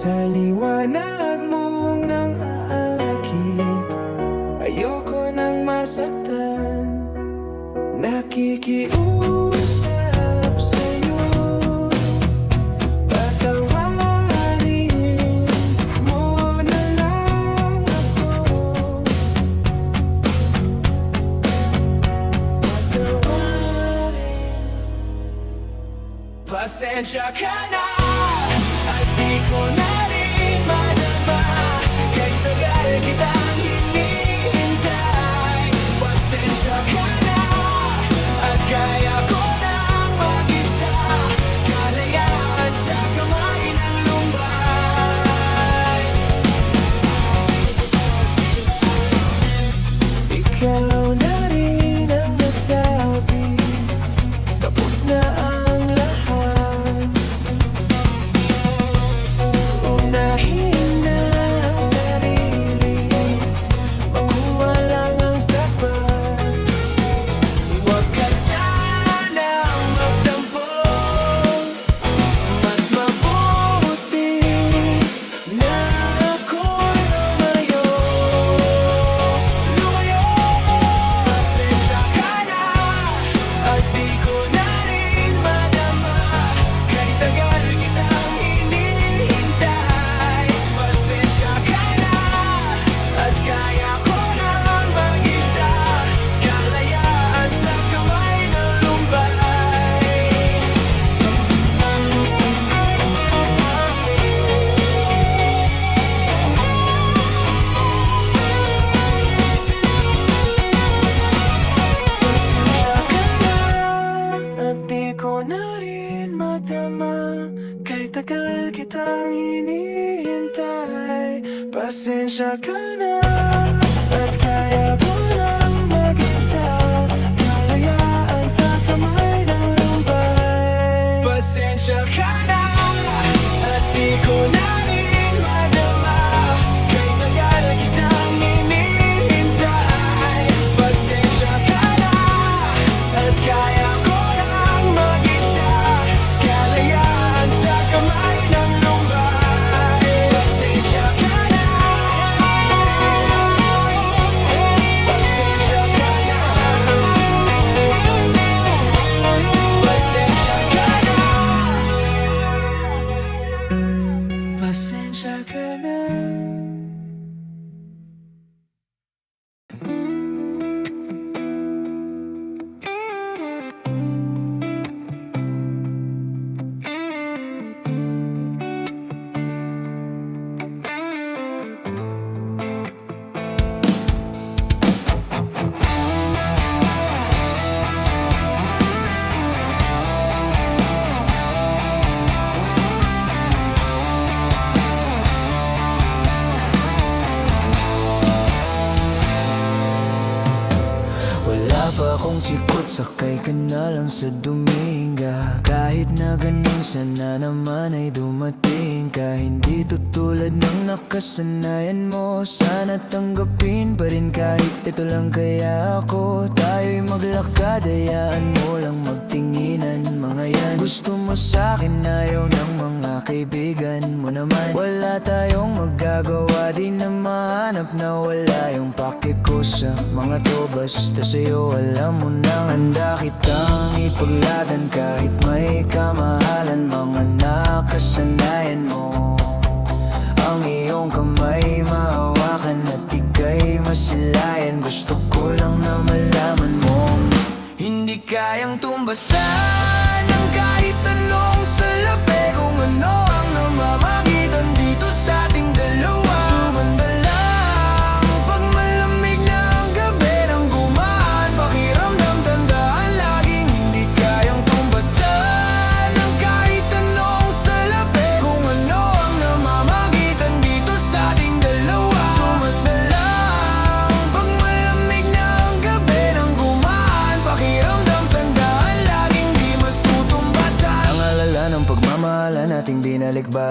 Sa liwanag mong nang aakit, ayoko nang masaktan. Nakikiusap sa'yo, patawarin mo na lang ako. Patawarin. Pasensya ka na at di ko na rin madama. Kahit tagal kitang hinihintay. Pasensya ka na at kaya ko nang mag-isa. Kalayaan sa kamay ng lumbay. Ikaw na rin ang nagsabi, tapos na ang lahat. Unahin na ang sarili, makuha lang ang sapat. Huwag ka sanang magtampo, mas mabuti na ako'y lumayo. Pasensya ka na at di ko na rin madama. Kahit tagal kitang hinihintay. Pasensya ka na at kaya ko nang mag-isa. Kalayaan sa kamay ng lumbay. Pasensya ka na at di ko na rin madama. Kahit tagal kitang hinihintay. Pasensya ka na at kaya ko nang mag-isa. Kalayaan sa kamay ng lumbay. Pasensya ka na at di ko na rin madama. Kahit tagal kitang hinihintay. Pasensya ka na at kaya ko nang mag-isa. Kalayaan sa kamay ng lumbay. Pasensya ka na. Pasensya ka na. Pasensya ka na. Pasensya ka na. Wala pa akong sikot, sakay ka na lang sa Dominga. Kahit na ganun, sana naman ay dumating ka. Hindi tutulad ng nakasanayan mo. Sana tanggapin pa rin kahit ito lang kaya ako. Tayo'y maglakad, hayaan mo lang magtinginan. Mga yan, gusto mo sa'kin, ayaw ng mga kaibigan mo naman. Wala tayong magagawa, di na mahanap na wala yung pake ko sa mga to. Basta sa'yo, alam mo nang handa kitang ipagladan. Kahit may kamahalan, mga nakasanayan mo. Ang iyong kamay mahawakan at ika'y masilayan. Gusto ko lang na malaman mong hindi kayang tumbasan ng kahit anong salapi. Kung ano ang namamagitan dito sa ating dalawa. Sumanda lang pag malamig na ang gabi nang gumaan. Pakiramdam, tandaan laging hindi kayang tumbasan ng kahit anong salapi. Kung ano ang namamagitan dito sa ating dalawa. Sumanda lang pag malamig na ang gabi nang gumaan. Pakiramdam, tandaan laging di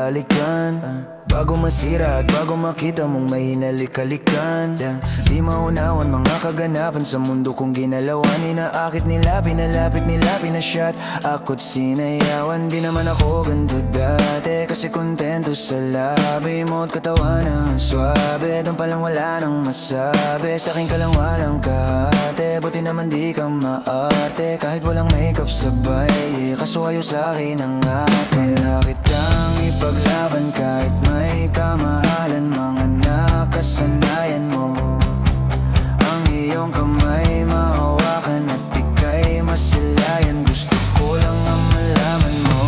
balikan bago masira at bago makita mong may hinalik-halikan Di maunawan mga kaganapan sa mundo kong ginalawan Inaakit nila, pinalapit nila, pinasyat Ako't sinayawan, di naman ako ganito dati Kasi kontento sa labi mo at katawan ang swabe Doon palang wala nang masabi, sa'kin ka lang walang kahate Buti naman di ka maarte, kahit walang makeup sabay Kaso ayaw sa'kin ang ate Wala kitang ipaglaban kahit may kamahalan Mga nakasanayan mo Ang iyong kamay mahawakan at ika'y masilayan Gusto ko lang ang malaman mo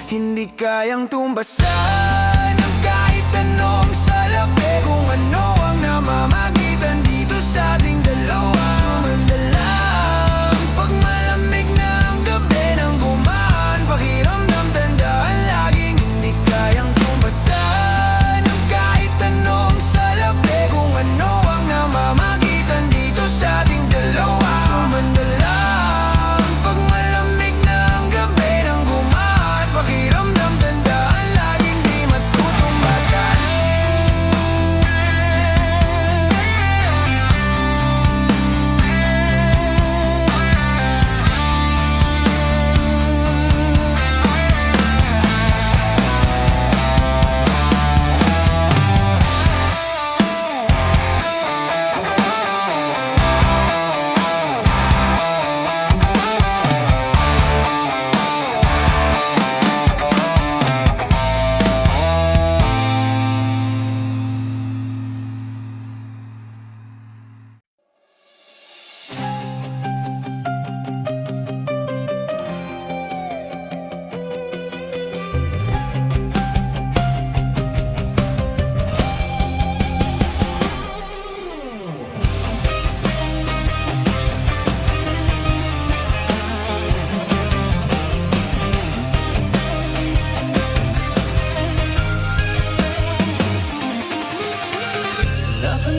Hindi kayang tumbasan ng kahit anong salapi Kung ano ang namamagitan dito sa ating dalawa Sumandalang pag malamig na ang gabi nang gumaan Pakiramdam tandaan laging hindi kayang tumbasan ng kahit anong salapi Kung ano ang namamagitan dito sa ating dalawa Sumandalang pag malamig na ang gabi nang gumaan Pakiramdam tandaan laging di matutumbasan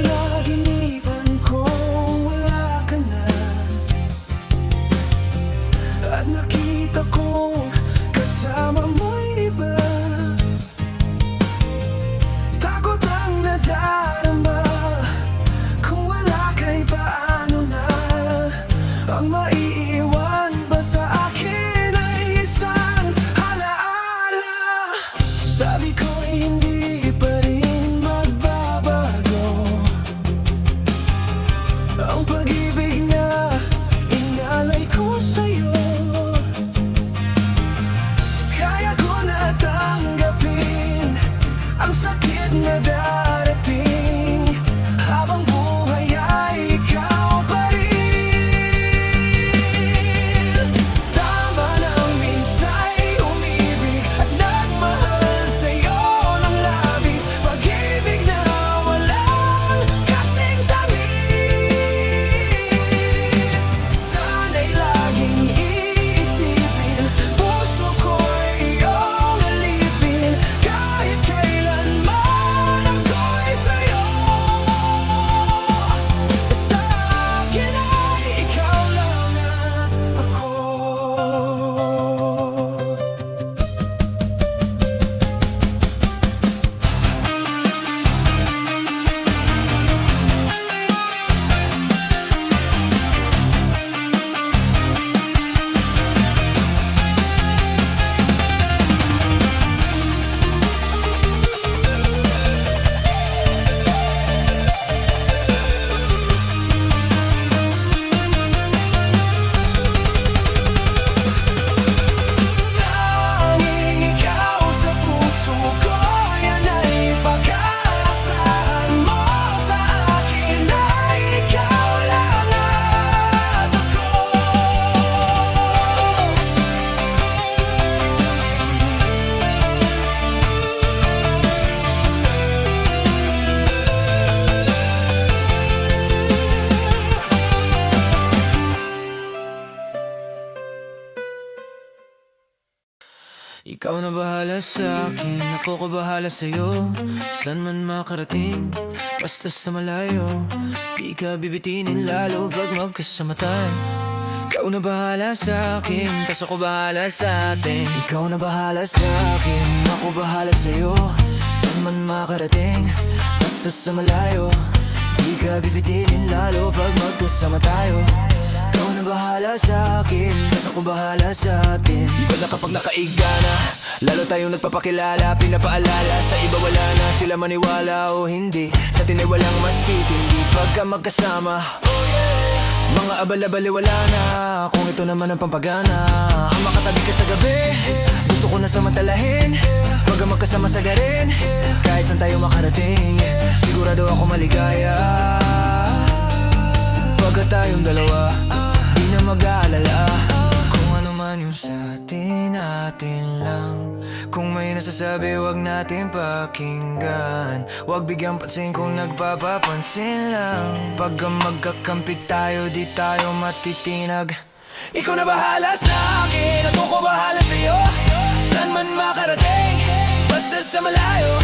Napanaginipan ko wala ka na At nakita ko kasama mo'y iba Takot ang nadarama Kung wala ka'y paano na Ang maiiwan ba sa akin ay isang alaala Sabi ko'y hindi pa rin magbabago Ang pag-ibig na inalay ko sa'yo Kaya ko na tanggapin ang sakit na darating Habang buhay ay ikaw pa rin Tama nang minsa'y umibig at nagmahal sa'yo ng labis Pag-ibig na walang kasing tamis Sana'y laging iisipin Puso ko'y iyong alipin Kahit kailanman ako'y sa'yo Sa akin ay ikaw lang at ako Tanging ikaw sa puso ko Yan ay pag-aasahan mo Sa akin ay ikaw lang at ako Ikaw na bahala sa akin, ako ko bahala sa'yo San man makarating, basta sa malayo Di ka bibitinin lalo pag magkasama tayo Ikaw na bahala sa akin, tas ako bahala sa atin. Ikaw na bahala sa akin, ako bahala sa'yo. Saan man makarating, basta sa malayo. Di ka bibitinin lalo pag magkasama tayo. Ikaw na bahala sa akin, tas ako bahala sa atin. Iba na kapag nakaiga na, lalo tayong nagpapakilala. Pinapaalala sa iba wala na, sila maniwala o hindi. Sa atin ay walang mas titindi pagka magkasama. Mga abal-abali wala na, kung ito naman ang pampagana. Ang makatabi ka sa gabi, gusto ko na samantalahin. Pagka magkasama sa garin, kahit saan tayo makarating, sigurado ako maligaya. Pagka tayong dalawa, di na mag-aalala. Kung ano man yung sa atin lang. Kung may nasasabi, wag natin pakinggan. Wag bigyang pansin kung nagpapapansin lang. Pagka magkakampi tayo, di tayo matitinag. Ikaw na bahala sa akin, at ako bahala sa'yo. Saan man makarating, basta sa malayo.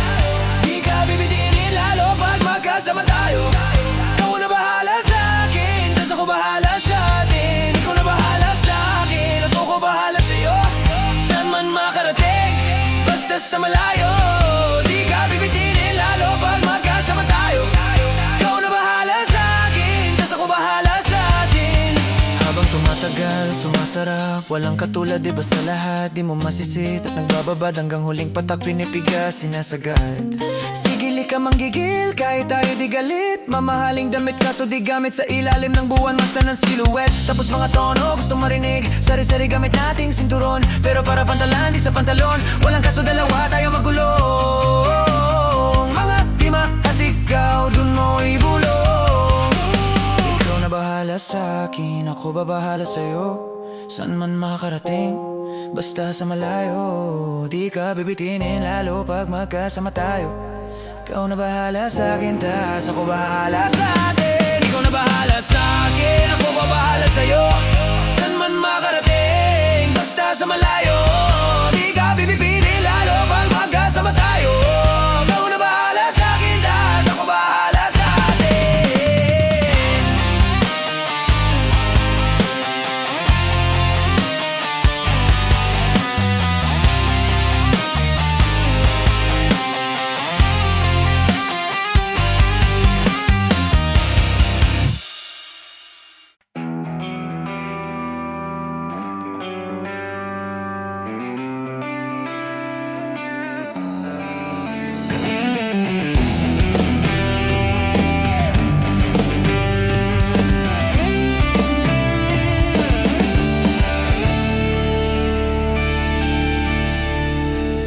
Di ka bibitinin lalo pag magkasama tayo. Ikaw na bahala sa akin, tas ako bahala sa atin. Ikaw na bahala sa akin, at ako bahala sa'yo. Saan man makarating, basta sa malayo. Di ka bibitinin lalo pag magkasama tayo. Ikaw na bahala sa akin, tas ako bahala sa atin. Habang tumatagal, sumasarap, walang katulad iba sa lahat. Di mo masisit at nagbababad hanggang huling patak pinipigas, sinasagad. Sigili ka manggigil, kahit tayo di galit. Mamahaling damit kaso di gamit sa ilalim ng buwan. Basta ng silhouette, tapos mga tono gusto marinig. Sari-sari gamit nating sinturon, pero para pantalan, di sa pantalon. Walang kaso dalawa tayo magulong. Mga di makasigaw, dun mo ibulong. Ikaw na bahala sa akin, ako babahala sa'yo. Saan man makarating, basta sa malayo. Di ka bibitinin lalo pag magkasama tayo. Ikaw na bahala sa akin, tas ako bahala sa atin. Ikaw na bahala sa akin, ako babahala sa'yo. Saan man makarating, basta sa malayo. Di ka bibitinin lalo pag magkasama tayo. Ikaw na bahala sa akin, tas ako bahala sa atin.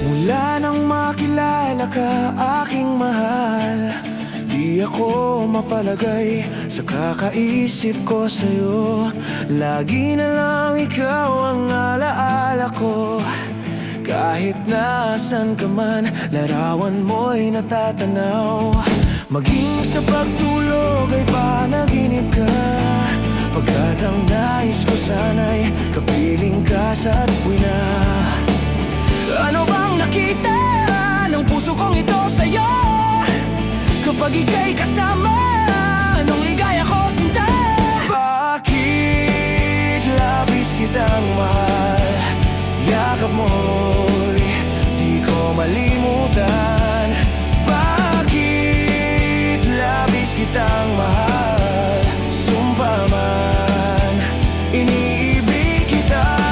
Mula nang makilala ka, aking mahal, di ako mapalagay sa kakaisip ko sa'yo. Lagi na lang ikaw ang alaala ko. Kahit nasan ka man, larawan mo'y natatanaw. Maging sa pagtulog ay panaginip ka. Pagkat ang nais ko sana'y kapiling ka sa tuwina. Ano bang nakita ng puso kong ito sa'yo? Kapag ika'y kasama, anong ligaya ko sinta? Bakit labis kitang mahal? Yakap mo'y di ko malimutan. Bakit labis kitang mahal? Sumpa man, iniibig kita.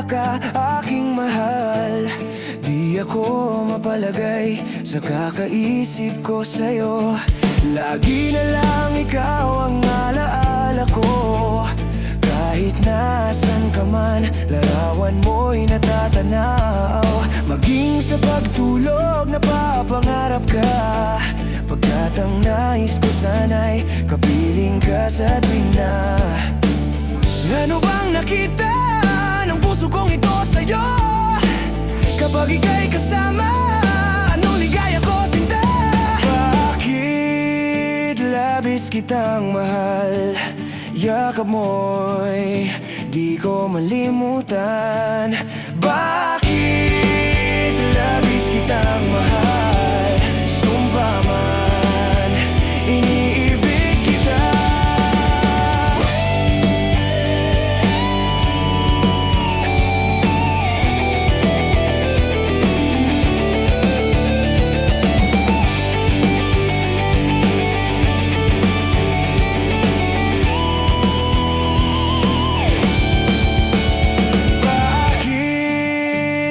Ka, aking mahal, di ako mapalagay sa kakaisip ko sa'yo. Lagi na lang ikaw ang alaala ko. Kahit nasan ka man, larawan mo'y natatanaw. Maging sa pagtulog, napapangarap ka. Pagkat ang nais ko sana'y kapiling ka sa tuwina. Ano bang nakita ng puso kong ito sa'yo? Kapag ika'y kasama, anong ligaya ko sinta? Bakit labis kitang mahal? Yakap mo'y di ko malimutan. Bakit labis kitang mahal, sumpa man, iniibig kita.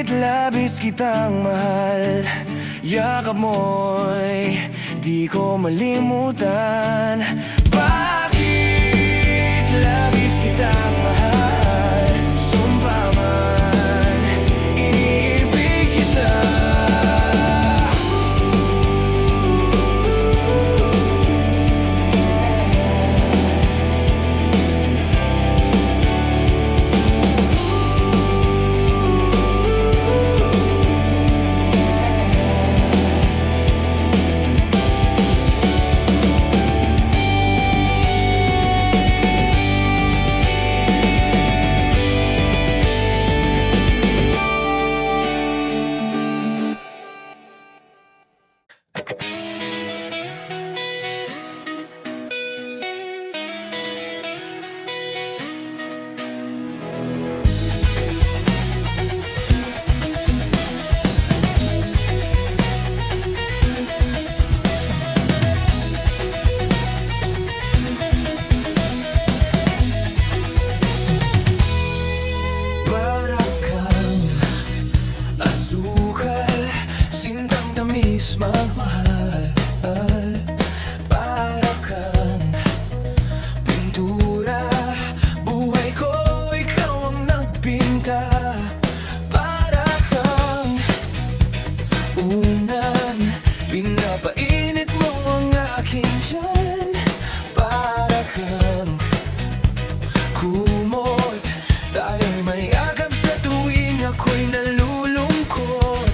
Labis kitang mahal, yakap mo'y di ko malimutan. Bakit labis kitang mahal, sumpa man, iniibig kita. Magmahal, para kang pintura. Buhay ko, ikaw ang nagpinta. Para kang unan, pinapainit mo ang aking tiyan. Para kang kumot, tayo'y mayagap sa tuwing ako'y nalulungkot.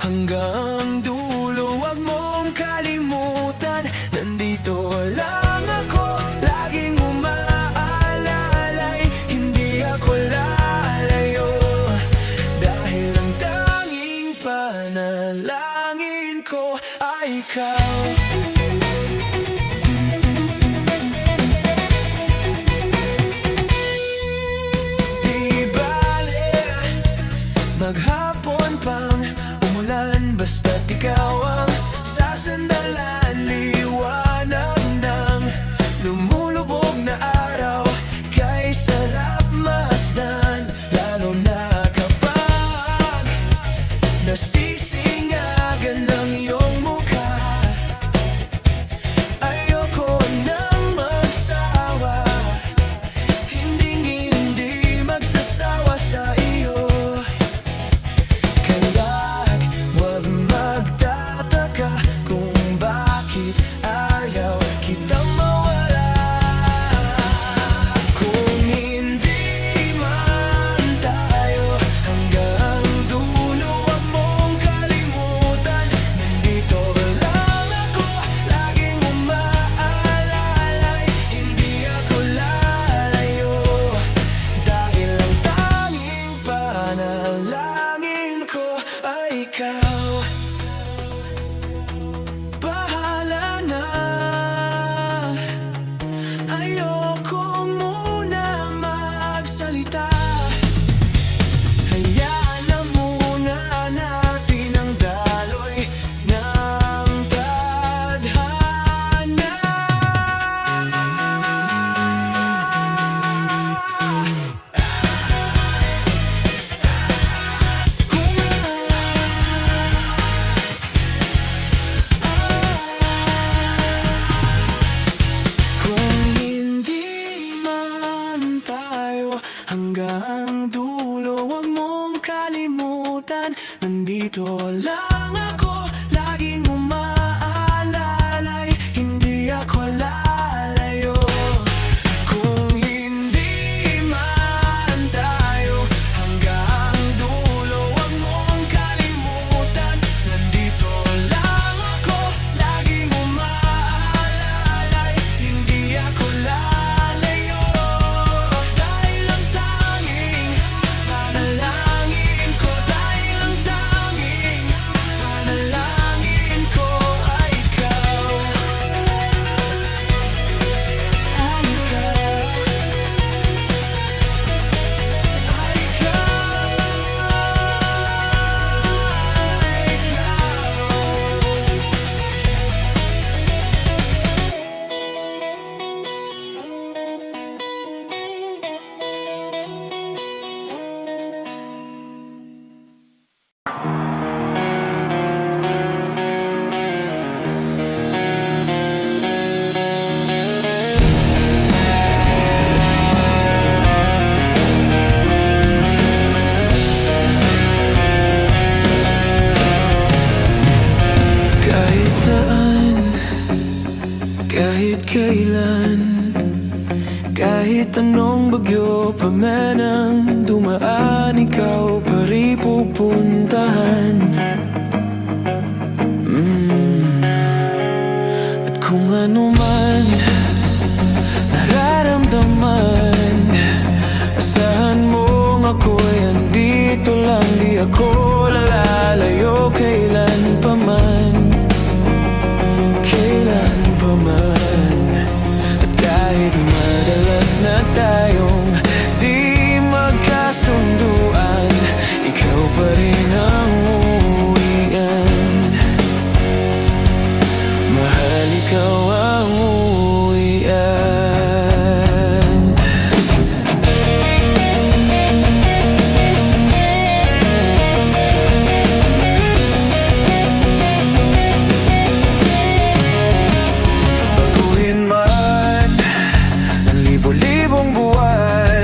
Hanggang dulo, wag mong kalimutan, nandito lang ako, laging umaalalay. Hindi ako lalayo, dahil ang tanging panalangin ko ay ikaw. Di bale maghapon pang umulan, basta't ikaw ang sasandalan. Liwanag ng lumulubog na araw, kay sarap masdan. Lalo na kapag nasisingagan ng iyong mukha. Ayoko nang magsawa, hindi magsasawa sa iyo. Panalangin ko ay ikaw. Bahala na, ayoko muna magsalita. Hayaan na muna natin ang daloy ng tadhana. Hanggang dulo, wag mong kalimutan, nandito lang ako, laging umaalalay. Hindi ako lalayo, kung hindi man tayo hanggang Kahit kailan, kahit anong bagyo pa man ang dumaan, ikaw pa rin pupuntahan. At kung ano man nararamdaman, asahan mong ako'y andito lang. Di ako lalalayo kailan pa man, kailan pa man. At kahit madalas na tayong di magkasunduan, ikaw pa rin ang uwian. Mahal, ikaw ang uwian. Baguhin man ng libo-libong buwan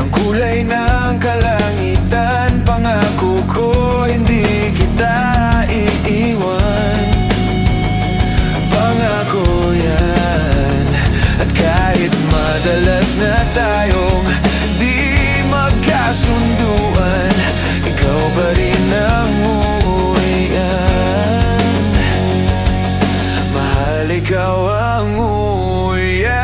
ang kulay ng kalangitan, pangako ko hindi kita iiwan. Pangako yan. At kahit madalas na tayong di magkasunduan, ikaw pa rin ang uwian. Mahal, ikaw ang uwian.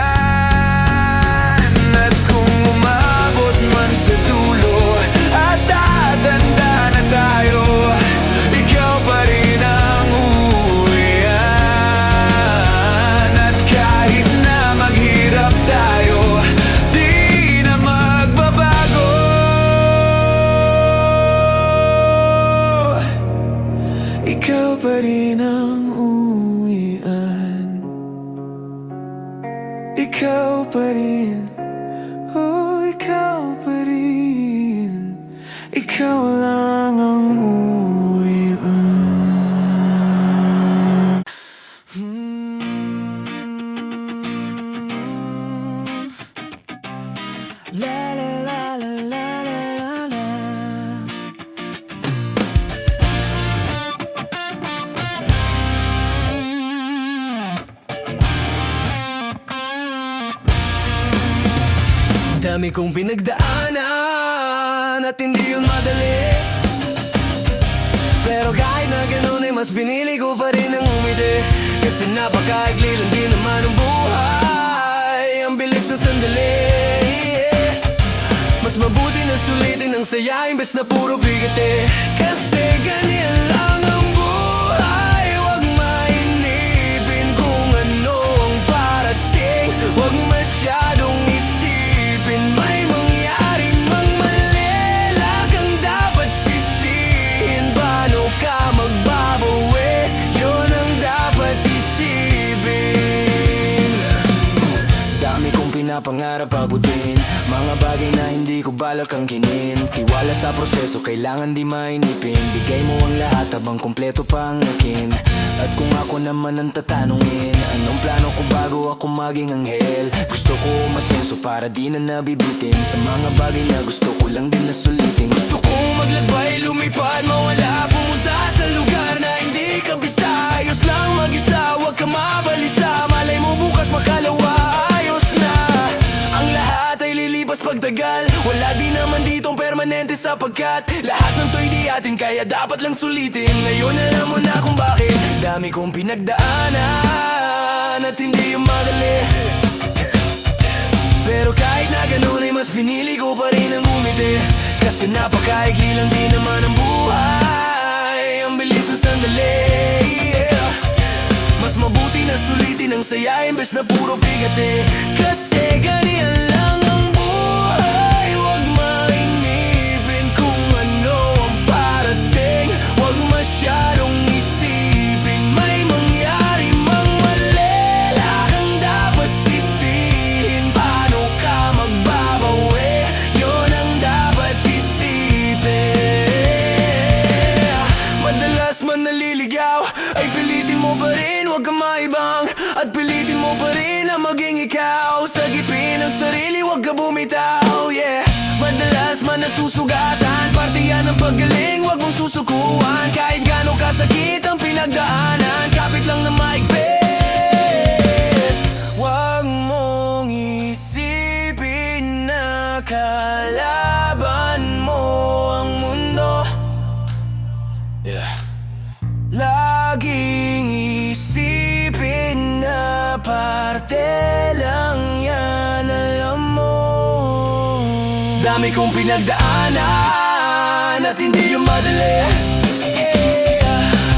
At kung umabot man sa dulo at tatanda na tayo, ikaw pa rin ang uwian. At kahit na maghirap tayo, di na magbabago. Ikaw pa rin ang uwian. Ikaw pa rin, oh, ikaw pa rin. Ikaw lang ang uwian. La la la la la la la. Dami kong pinagdaanan at hindi yun madali, pero kahit na ganun ay mas pinili ko pa rin ang umiti. Kasi napakaigli lang din naman ang buhay, ang bilis na sandali. Mas mabuti na sulitin ang saya imbes na puro bigati. Kasi ganyan lang ang buhay, wag mainipin kung ano ang parating. Wag masyadong isipin, may mangyari mang mali, kang dapat sisihin. Paano ka magbabawi, yun ang dapat isipin. Dami kong pinapangarap abutin, mga bagay na hindi ko balak angkinin. Tiwala sa proseso, kailangan di mainipin. Bigay mo ang lahat habang kumpleto pa ang akin. At kung ako naman ang tatanungin, anong plano ko bago ako maging anghel? Gusto ko umasenso para di na nabibitin sa mga bagay na gusto ko lang din na sulitin. Gusto ko maglakbay, lumipad, mawala, pumunta sa lugar na hindi ka bisa. Ayos lang mag-isa, wag ka mabalisa. Malay mo bukas makalawa, ayos na. Ang lahat ay lilipas pagtagal, wala din naman ditong permanente sapagkat lahat ng to'y di atin, kaya dapat lang sulitin. Ngayon alam mo na kung bakit dami kong pinagdaanan at hindi yung madali, pero kahit na ganun ay mas pinili ko pa rin ang umiti. Kasi napakaigli lang din naman ang buhay, ang bilis ng sandali. Mas mabuti na sulitin ang saya imbes na puro bigati. Kasi ganyan lang ang buhay, wag mainipin kung ano ang parating. Wag masyadong isipin, may mangyari mang mali, kang dapat sisihin. Paano ka magbabawi, yun ang dapat isipin. Madalas man naliligaw ay pilitin mo pa rin, wag kang maibang. At pilitin mo pa rin na maging ikaw. Sagipin ang sarili, wag ka bumitaw, yeah. Madalas man nasusugatan, parte yan ng paggaling, wag mong susukuan. Kahit gaano kasakit ang pinagdaanan, kapit lang na maigpit. dami kong pinagdaanan at hindi yung madali,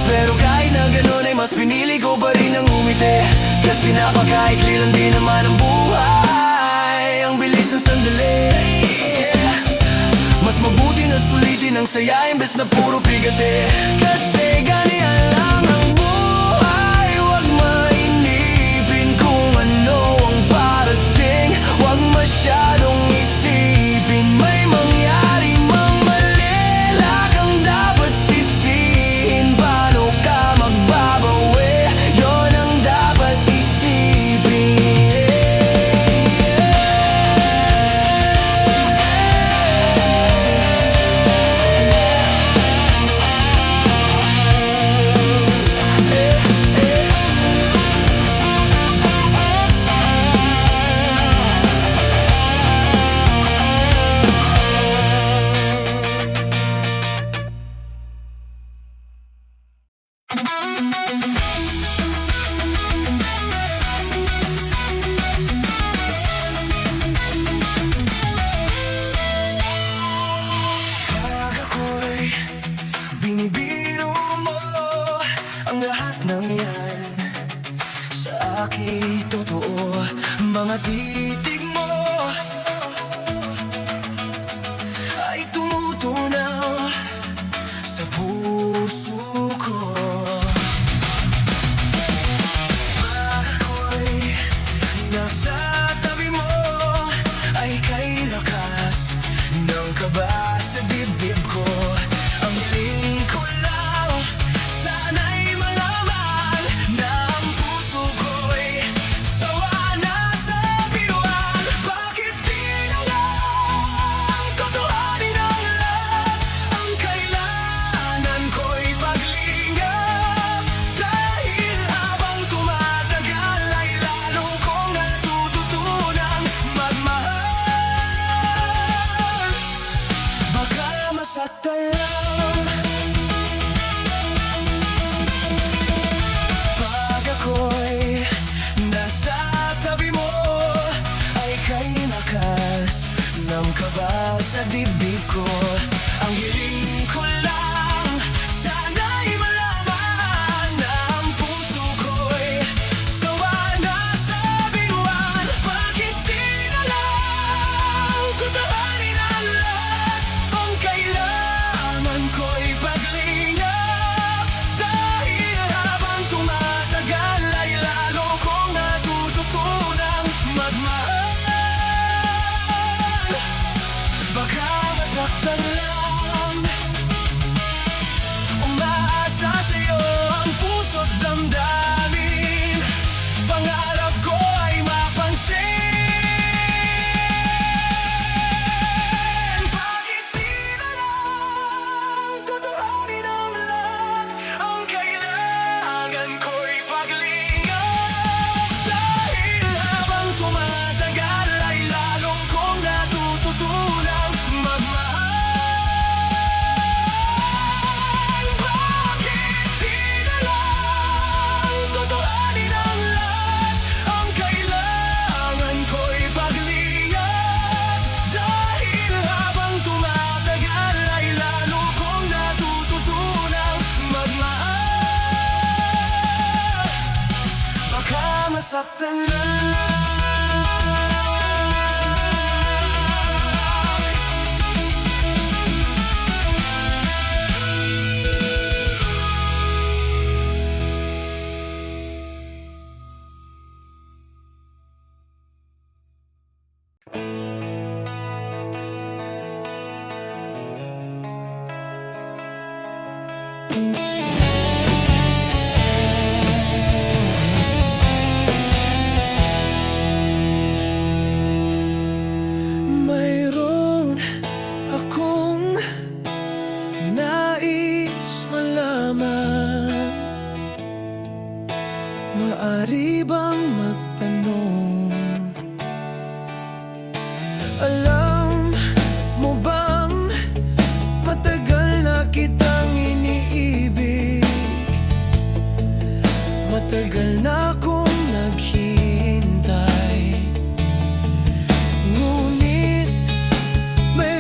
pero kahit na ganun ay mas pinili ko pa rin ang umiti. Kasi napakaikli lang din naman ang buhay, ang bilis ng sandali, mas mabuti na sulitin ang saya imbes na puro bigati. Kasi ganyan lang ang buhay, huwag mainipin kung ano ang parating. Huwag masyadong isipin, may mangyari mang mali, kang dapat sisihin. Paano ka magbabawi, yon ang dapat isipin. Pag ako'y binibiro mo, ang lahat ng yan sa akin totoo. Mga titig mo ay tumutunaw sa puso ko. Pag ako'y nasa tabi mo, ay kay lakas ng kaba sa dibdib ko. Ang hiling ko lang, sana'y malaman na ang puso ko'y sawa na sa biruan. Bakit di na lang totohanin ang lahat? Ang kailangan ko'y paglingap, dahil habang tumatagal ay lalo kong natututunang magmahal. Baka masaktan lang pag ako'y nasa tabi mo, ay kay lakas ng kaba sa dibdib ko. Ang hiling ko lang, sana'y malaman na ang puso ko'y sawa na sa biruan. Bakit di na lang totohanin ang lahat? Ang kailangan ko'y paglingap, dahil habang tumatagal ay lalo kong natututunang magmahal. Baka masaktan lang, umaasa sa'yo ang puso't damdamin. Pangarap ko ay mapansin. Bakit di na lang totohanin ang lahat? Ang kailangan ko'y paglingap, dahil habang tumatagal ay lalo kong natututunang magmahal. Bakit di na lang totohanin ang lahat? Ang kailangan ko'y paglingap, dahil habang tumatagal ay lalo kong natututunang magmahal. Baka masaktan lang. Mayroon akong nais malaman. Maari bang magtanong? Alam mo bang matagal na kitang iniibig? Matagal na akong naghihintay, ngunit may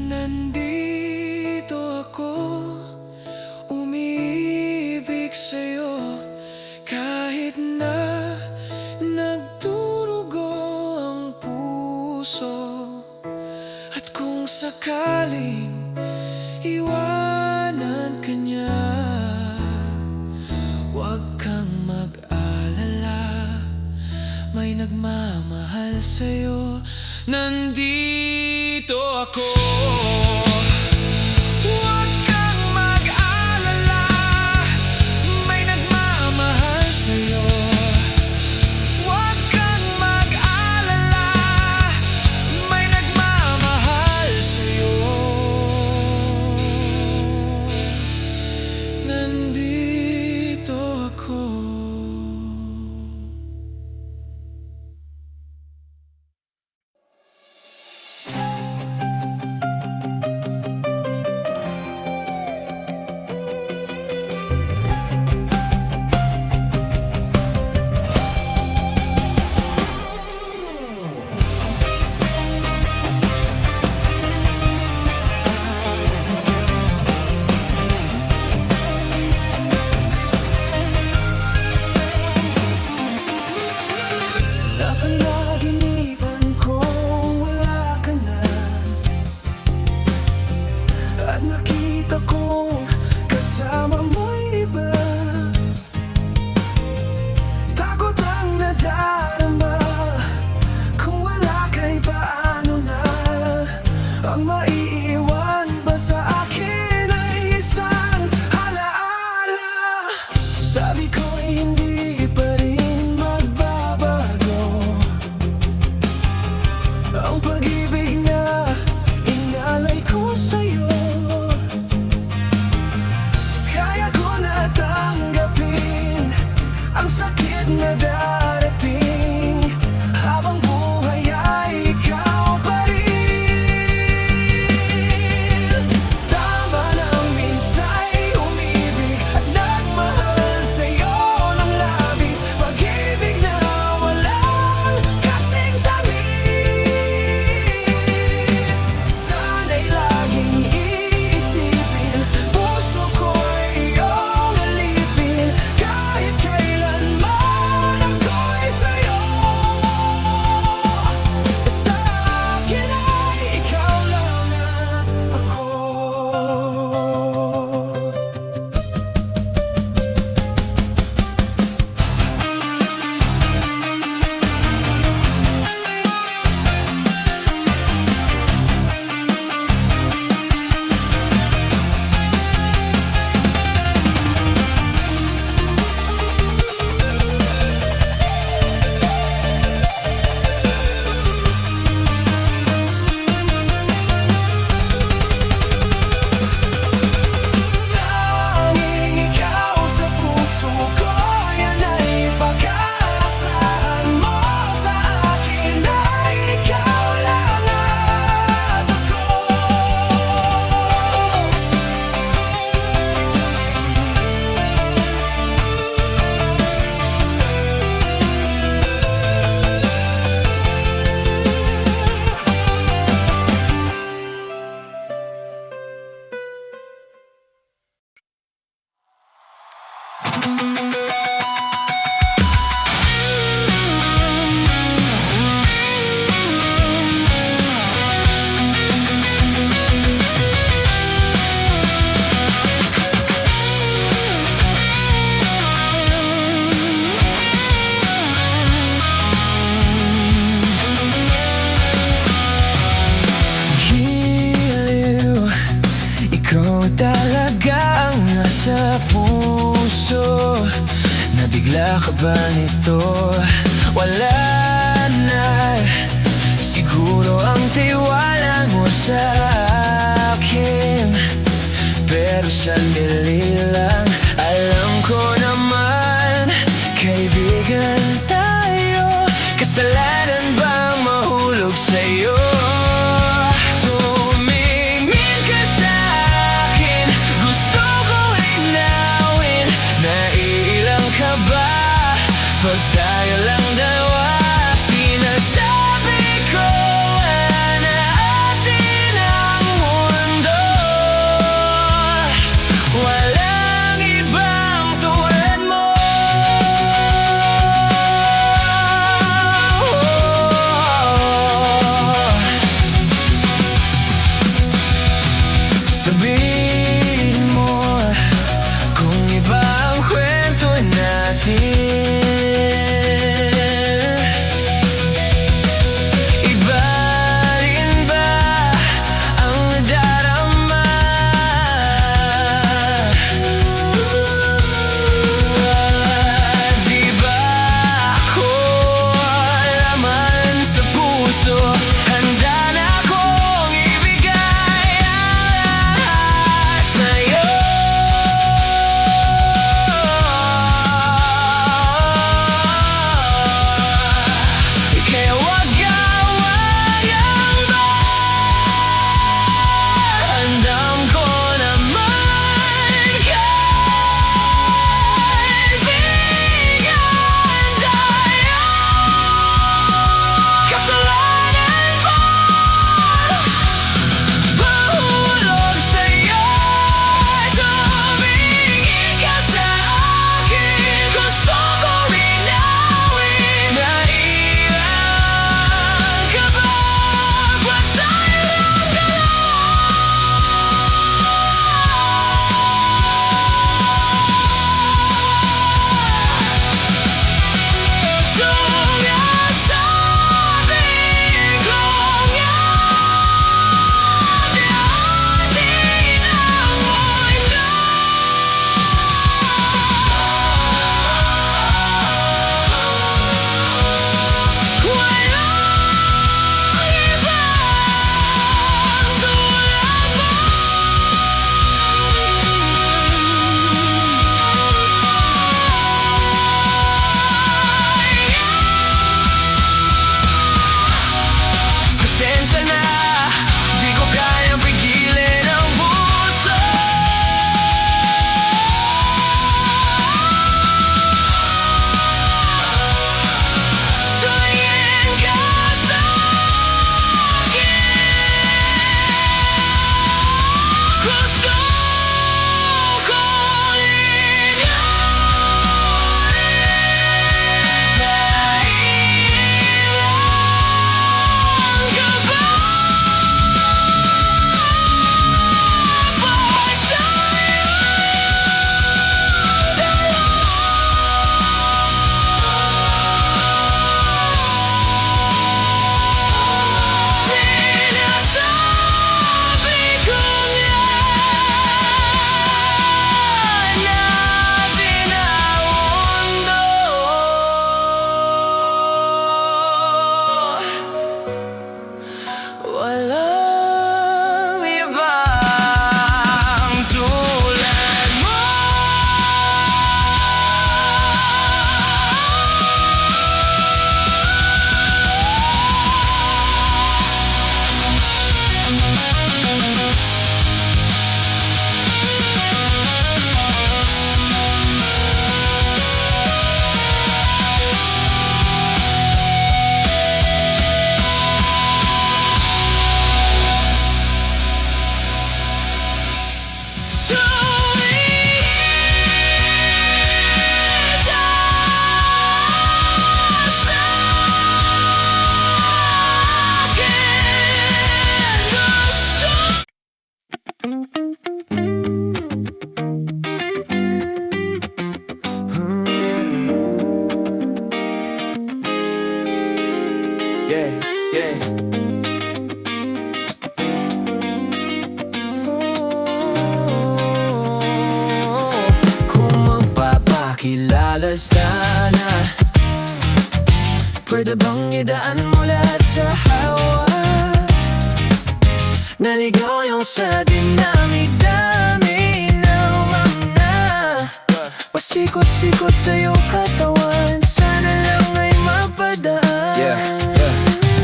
Nandito ako, umiibig sa'yo, kahit na nagdurugo ang puso. At kung sakaling iwanan ka niya, huwag kang mag-alala, may nagmamahal sa'yo. Nandito ako. Huwag kang mag-alala, may nagmamahal sa'yo. Huwag kang mag-alala, may nagmamahal sa'yo. Nandito ako. Napanaginipan ko wala ka na, at nakita ko kasama mo'y iba. Takot ang nadarama, kung wala ka'y paano na. Ang maiiwan ba sa akin ay isang alaala. Sabi ko hindi pa rin magbabago ang pag-ibig na inalay ko sa'yo. Kaya ko na tanggapin ang sakit na darating, habang buhay ay ikaw pa rin. Tama nang minsa'y umibig at nagmahal sa'yo ng labis, pag-ibig na walang kasing tamis. Sana'y laging iisipin, puso ko'y iyong alipin, kahit kailanman ako'y sa'yo. Sa akin ay ikaw lang at ako. Tanging ikaw sa puso ko, yan ay pag-aasahan mo. Sa akin ay ikaw lang at ako. Giliw, ikaw talaga ang nasa puso. Nabigla ka ba nito? Wala na siguro ang tiwala mo sa akin, pero sandali lang. Alam ko naman, kaibigan tayo, kasalanan bang mahulog sa'yo? Tumingin ka sa'kin, gusto ko linawin, naiilang ka ba pag tayo lang dalawa? Sinasabi ko na atin ang Sabihin mo kung iba ang kwento natin. Iba rin ba ang nadarama? Di ba ako laman sa puso? Handa na akong ibigay ang lahat sa'yo. Kaya wag kang mag-alala. Handang ko naman kaibigan tayo. Kasalanan ko mahulog sa'yo. Tumingin ka sa akin. Gusto ko linawin na ilan ka ba? Ba't tayo sumasabi ko nga di ang mundo. Walang ibang tulad mo. Pasensya na, di ko kayang pigilin ang puso. Tumingin ka sa akin. Gusto ko linawin na ilan ka ba? Ba't tayo sinasabi ko nga natin ang mundo. Walang ibang tulad mo. Yeah, yeah. Kung magpapakilala sana, pwede bang idaan mo lahat sa hawak? Naligaw yung sa dinamig dami na umamna. Pasikot-sikot sa'yo katawan, sana lang ay mapadaan.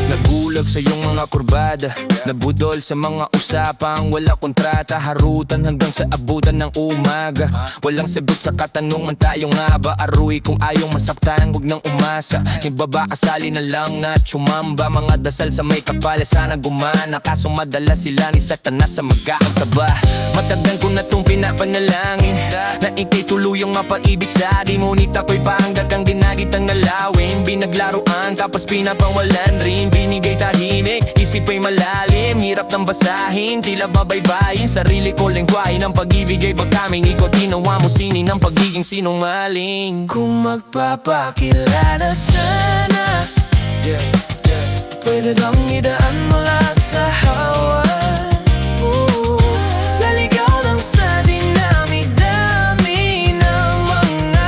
Nabulag sa iyong mga kurbada, nabudol sa mga usapang wala kontrata. Harutan hanggang sa abutan ng umaga. Walang sagot sa katanungan, tayo nga ba aruy? Kung ayaw masaktan, huwag nang umasa. Ibaba kasali na lang na tsumamba. Mga dasal sa may kapala, sana gumana. Kaso madala sila ni Satanas sa magkakasaba. Matagal ko na tong pinapanalangin na ikay tuluyang mapaibig sa akin. Ngunit ako'y parang dagang ginagitang nalawin. Binaglaruan tapos pinapawalan rin. Binigay tayo tahimik, isip ay malalim, hirap nang basahin, tila babaybayin sarili ko lengguwahe ng pag-ibig ay pagkaming ikaw tinawa mo sinin ng pagiging sinungaling. Kung magpapakilala sana, pwede bang idaan mo lahat sa hawa? Laligaw lang sa dinami-dami ng mga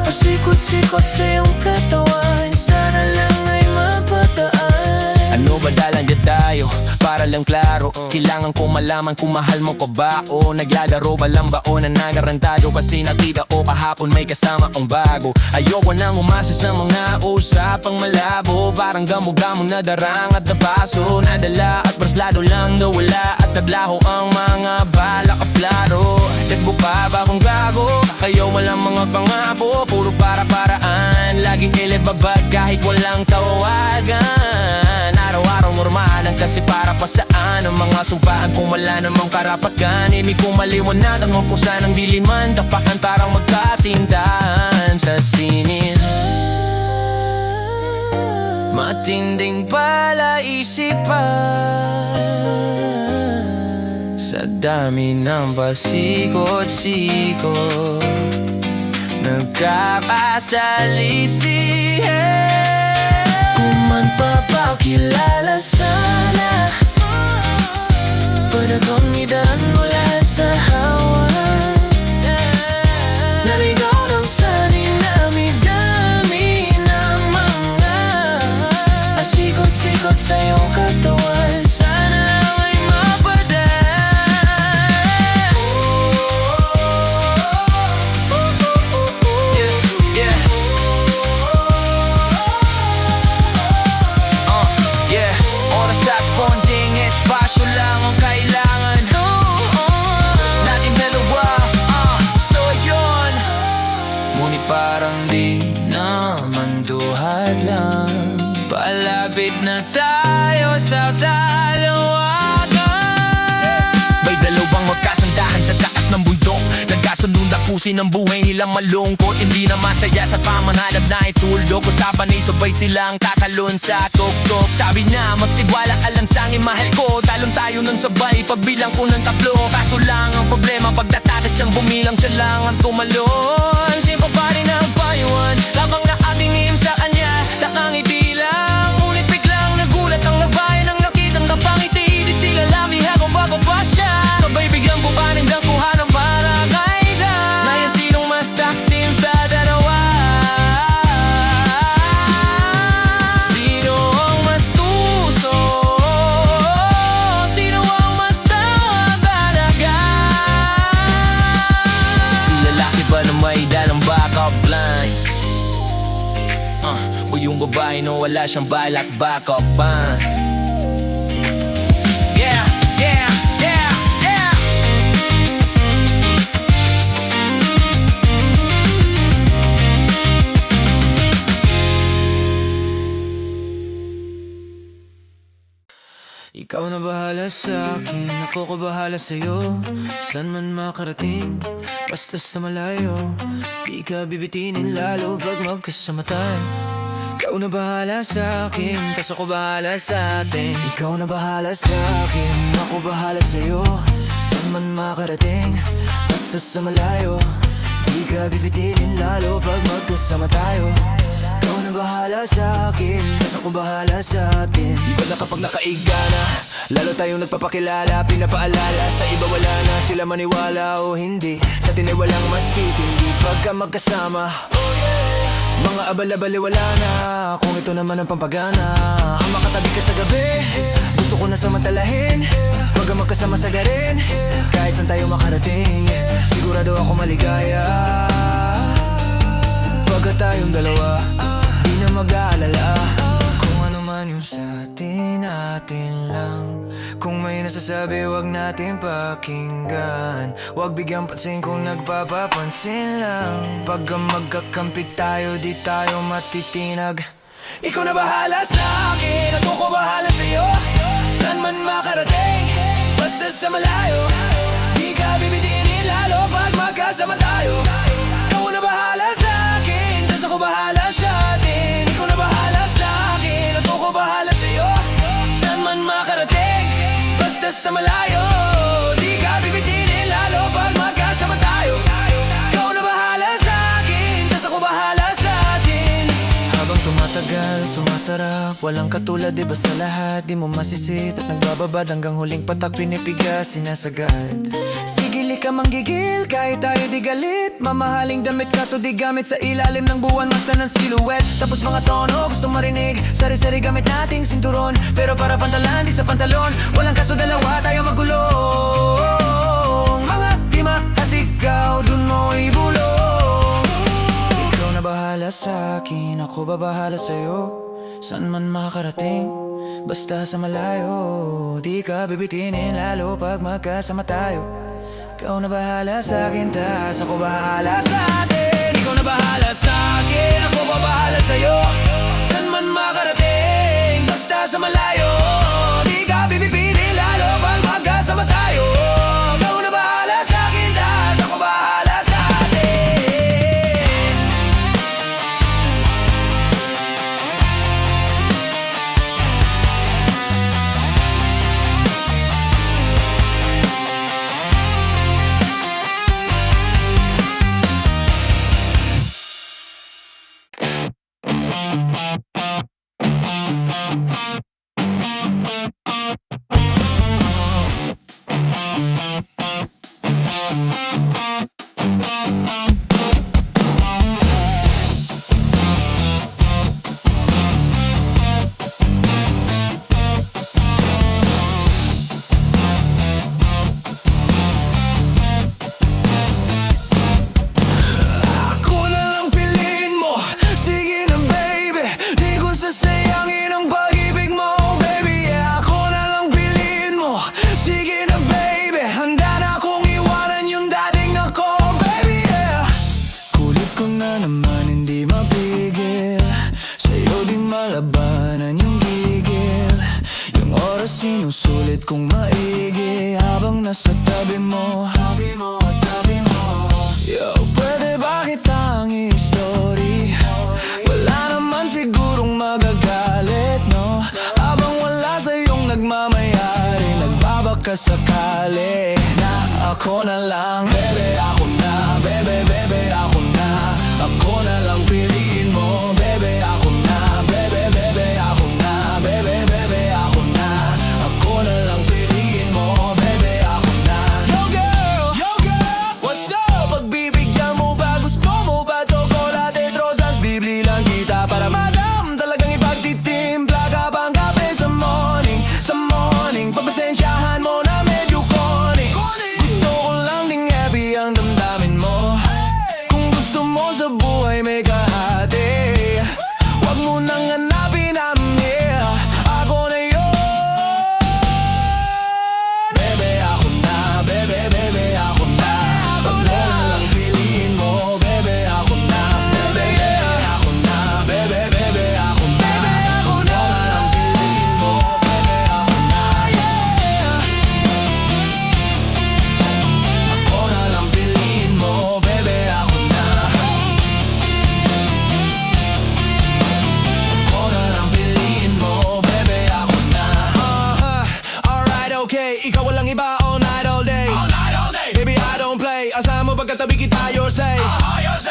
pasikot-sikot sa iyong katawan, sana lang ay mapataan. Ano ba dalan dyan tayo? Para lang klaro, kailangan ko malaman kung mahal mo pa ba o naglalaro ba lang ba o nanagarantado kasi nakita o kahapon may kasama ang bago. Ayoko nang umasa sa mga usapang malabo, parang gamo-gamo na darang at nabaso, nadala at braslado lang nawala at naglaho ang mga balak at plano. Tagbo pa ba kung gago? Kayo walang mga pangako, puro para-paraan, laging ilibabag kahit walang tawagan. Araw-araw normalan kasi para pa saan ang mga sumpaan kung wala namang karapatan. Ibig kong maliwanagan mo kung saan ang diliman, tapakan parang magkasindahan sa sinin. Matinding palaisipan sa dami ng pasikot-sikot, nagkapasalisihan. Kung man papakilala sana, pwede kong idaan mo lahat sa hawa. Naligaw lang sa dinami-dami ng mga pasikot-sikot sa iyong katawan, sana lang ay mapadaan. Oras at konting espasyo lang ang kailangan natin dalawa, so yun. Ngunit parang di naman duhat lang, palapit na tayo sa dalawagan. May dalawang magkasandahan sa taas ng bundok, nagkasunod na pusin ang buhay nilang malungkot, hindi na masaya sa pamanhalap na ituldok. Usapan ay sabay silang tatalon sa tuktok. Sabi na magtiwala ka lang sa akin mahal ko, talon tayo ng sabay pagbilang ko ng tatlo. Kaso lang ang problema pagtatakas siyang bumilang, siya lang ang tumalon. Simple pa rin ang payuhan, labang nakatingin sa kanya, nakangiti lang. Ngunit biglang nagulat ang nabayan ang nakitang kapangiti, di sila lamihan kung bago pa siya. Sabay biglang pupanin ng kuha ng paragayda, ngayon sinong mas taksim sa dalawa? Sino ang mas tuso? Sino ang mas talaga? Lalaki ba na may dalang backup line? O yung babae no wala siyang balak backup pa? Yeah, yeah, yeah, yeah. Ikaw na bahala sa akin, ako ko bahala sa'yo. San man makarating, basta sa malayo. Di ka bibitinin lalo pag magkasama tayo. Ikaw na bahala sa akin, tas ako bahala sa atin. Ikaw na bahala sa akin, ako bahala sa'yo. San man makarating, basta sa malayo. Di ka bibitinin lalo pag magkasama tayo. Ikaw na bahala sa akin, tas ako bahala sa atin. Iba na kapag nakaiga na, lalo tayong nagpapakilala, pinapaalala. Sa iba wala na, sila maniwala o hindi. Sa atin ay walang mas titindi pagka magkasama. Mga abal-abali wala na, kung ito naman ang pampagana. Ang makatabi ka sa gabi, gusto ko na samantalahin. Pagka magkasama sa garin, kahit saan tayo makarating, sigurado ako maligaya. Pagka tayong dalawa, di na mag-aalala. Kung ano man yung sa atin lang. Kung may nasasabi, wag natin pakinggan. Wag bigyang pansin kung nagpapapansin lang. Pagka magkakampi tayo, di tayo matitinag. Ikaw na bahala sa akin, ako ko bahala sa'yo. Saan man makarating, basta sa malayo. Di ka bibitinin lalo pag magkasama tayo. Ikaw na bahala sa akin, tas ako bahala sa atin. Ikaw na bahala sa akin, ako ko bahala sa'yo. sa malayo. Di ka bibitinin lalo pag magkasama tayo. Ikaw na bahala sa akin, tas ako bahala sa atin. Habang tumatagal, sumasarap, walang katulad iba sa lahat. Di mo masisit at nagbababad hanggang huling patak pinipigas, sinasagad. Sigili ka manggigil, kahit tayo di galit. Mamahaling damit kaso di gamit sa ilalim ng buwan. Basta ng silhouette, tapos mga tono gusto marinig. Sari-sari gamit nating sinturon, pero para pantalan di sa pantalon. Walang kaso dalawa tayo magulong. Mga di makasigaw, dun mo ibulong. Ikaw na bahala sa akin, ako babahala sa'yo. San man makarating, basta sa malayo. Di ka bibitinin lalo pag magkasama tayo. Ikaw na bahala sa akin, tas ako bahala sa atin. Ikaw na bahala sa akin, ako babahala sa'yo. San man makarating, basta sa malayo. Di ka bibitinin lalo pag magkasama tayo. Ikaw na bahala sa akin, tas ako bahala sa atin. Ako na lang piliin mo, sige na baby. Di ko sasayangin ang pag-ibig mo, baby, yeah. Ako na lang piliin mo, sige na baby. Handa na akong iwanan yung dating ako, baby, yeah. Kulit ko na naman hindi mapigil, sa'yo di malabanan yung gigil. Yung oras sinusulit kong maigi, habang nasa tabi mo, tabi mo, tabi mo. Yo, pwede ba kitang i-story? Wala naman sigurong magagalit, no? Habang wala sa'yong nagmamayari, nagbabaka sakali na ako na lang. Bebe, ako na, bebe, bebe, ako na. Ako na lang piliin mo, bebe, ako na. Bebe, bebe, ako na, bebe, bebe, ako na. Ako na lang piliin mo, bebe, ako na. Yo girl, what's up? Pagbibigyan mo ba, gusto mo ba tsokolate, rosas? Bibili lang kita para madam, talagang ipagtitimpla ka pang kape sa morning. Sa morning, pagpasensyahan mo na medyo corny. Gusto ko lang ding happy ang damdamin mo. Kung gusto mo sa buhay may kahati, wag mo nang hanapin ang here. Ako na yun. Bebe, ako na, bebe, bebe, ako na. Pag mo na lang piliin mo, bebe, ako na. Bebe, yeah, ako na, bebe, bebe, ako na. Ako na lang piliin mo, bebe, ako na, yeah. Ako na lang piliin mo, bebe, ako na. Ako na lang piliin mo, bebe, ako na. Alright, okay, ikaw walang iba all night, all day. Baby, I don't play, asahan mo pagkatabi kita, your say.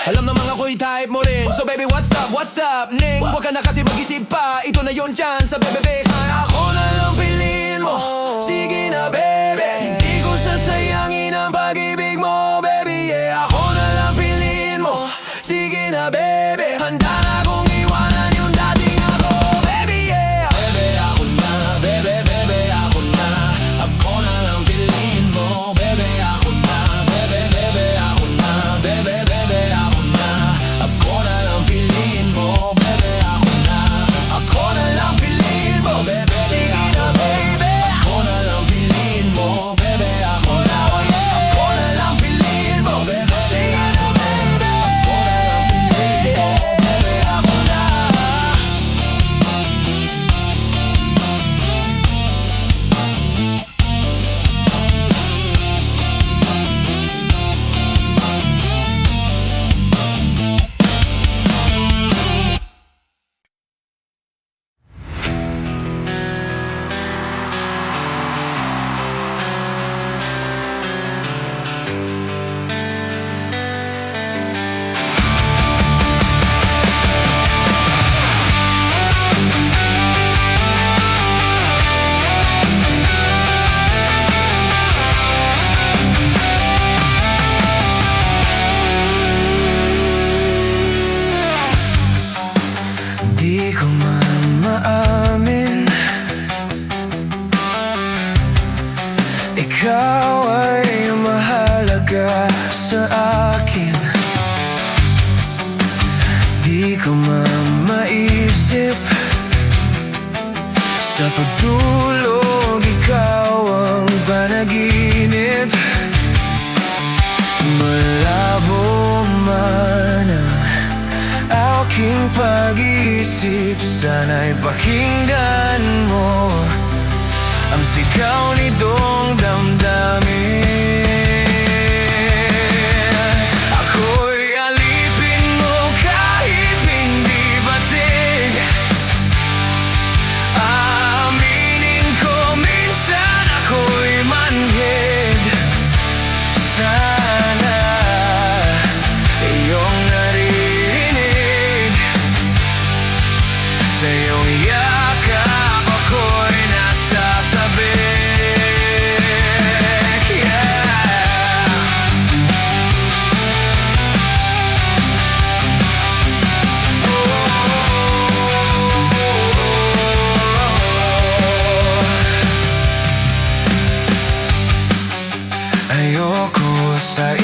Alam namang ako'y type mo rin. So baby, what's up, Ning? Huwag ka na kasi mag-isip pa, ito na yon chance sa bebe. Ako na lang piliin mo, sige na baby. Hindi ko sasayangin ang pag-ibig mo, baby, yeah. Ako na lang piliin mo, sige na baby. Handa na akong iwanan yung dating ako, baby, yeah. Bebe, ako na, bebe, bebe, ako na. Ako na lang piliin mo, bebe, ako na. Bebe, bebe, ako na, bebe, bebe, ako na. Ako na lang piliin mo, bebe, ako na. Ako na lang piliin mo, bebe, sige na baby. Ako ikaw ay mahalaga sa akin. Di ko maisip sa pagtulog, ikaw ang panaginip. Malabo man ang aking pag-iisip, sana'y pakinggan mo ang sigaw nitong damdamin. Ako'y alipin mo kahit hindi batig. Aaminin ko minsan ako'y manhid. Sana iyong naririnig, sa iyong yakap ako'y nasasabik. Yeah. Ayoko sa